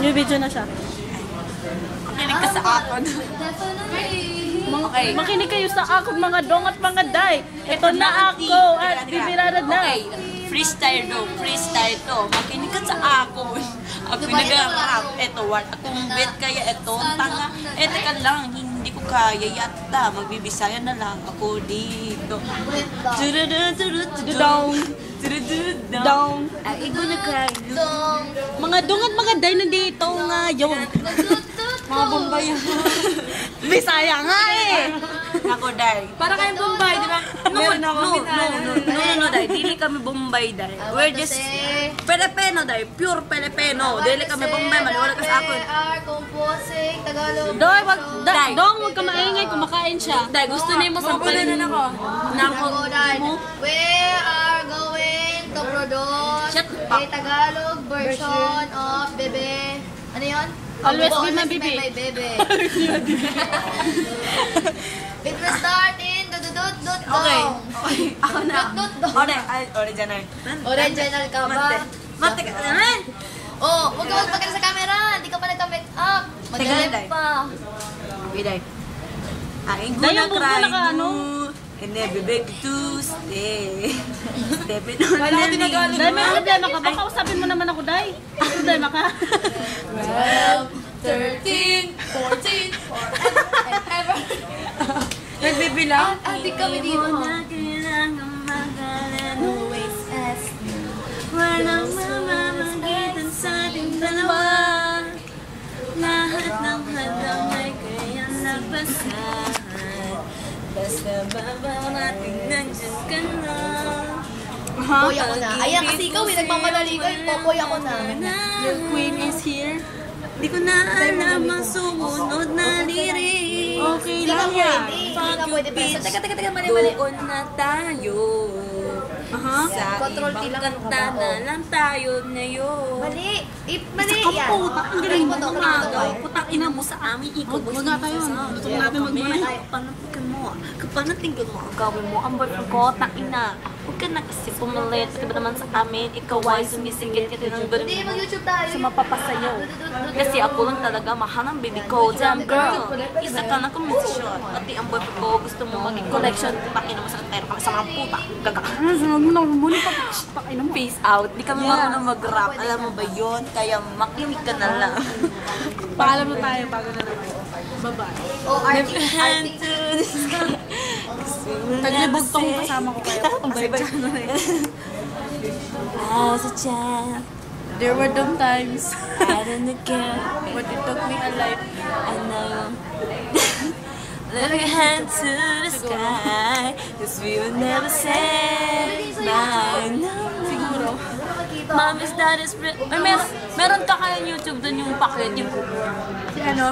Nagbibideo na siya. Makinig ka sa akin. Okay. Makinig kayo sa akin mga dong at mga day. Ito na ako at bibirada na. Okay. Freestyle to. Makinig ka sa akin. Ako nag-rap. Ito, what akong bet kaya ito. Tanga. Teka lang. Hindi ko kaya yata. Magbibisaya na lang ako dito. Dong. Ay, igo na kayo. Mga dong at mga day nandito ngayon. Mga Bombay. Bisaya nga eh. Ako, Day. Para kayong Bombay, di ba? No, Day. Dili kami Bombay, Day. We're just Filipino, Day. Pure Filipino. Dili kami Bombay. Maniwala ka sa akin. are composing Tagalog. Doy, wag, Day. dong, wag ka maingay, kumakain siya. Day, gusto niyo mo sampalin ako. Ako, Dad. We are going to produce Shut a up. Tagalog version of Bebe. Ano yun? Always be my Always baby. my baby. It will start in dut Okay. Ako na. Dut. Original. Original ka ba? Mate ka naman. Oh, huwag ka magpagkala sa camera. Hindi ka pa nagka-make up. Teka, Day. Mag-live pa. Okay, Day. Aing Day, gonna yung buko cry na ka, ano? and never beg to stay. Stepping on Wala ko the tinagalog. Day, may problema ka ba? Kausapin mo naman ako, Day. Problema ka. 12, 13, 14, and ever. Nagbibilang? Ate kami dito. Walang mamamagitan sa ating dalawa. Lahat ng hadang ay kayang nagbasahan. Basta babarating nandiyan ka na. Popoy ako na. Ayan, kasi ikaw eh, nagmamadali ka. Popoy ako na. Your queen is here. Di ko na alam ang sumunod na lirik. Okay Hindi ka lang yan. pwede. Hindi ka pwede. Pero teka, mali. Doon na tayo. Sa Control T ibang lang. kanta na lang tayo ngayon. Mali. Mali. Sa Yan. kamputa, ang galing mo. Ito, Kumagaw. Putang ina mo sa amin, ikaw. Huwag nga tayo. Gusto ko natin magmulay. Panatigin mo. Kapanatigin mo ang gawin mo. Ang boyfriend ko, ina. Huwag ka na kasi pumalit. Diba naman sa amin, ikaw ay sumisingit ka din ng ganun. Hindi, mag-YouTube tayo. Sa mapapasayo. Kasi ako lang talaga mahal ang baby ko. Damn girl, isa ka na komisyon. Pati ang boyfriend ko gusto mo maging collection. Pakina mo sa kantero kami sa mga puta. Gaga. Sunod mo na muna pakainom mo. Peace out. Di kami marunong mag-rap. Alam mo ba yun? Kaya makinig ka na lang. Paalam na tayo bago na naman. Bye-bye. Oh, arty. Taglibog tong kasama ko kayo. As a child, There were dumb times. I don't care. But it took me a life. I know. Let me hand to the sky, 'cause we will never say bye. Siguro. Mommy's dad is meron ka kayang YouTube doon yung packet yung Si ano?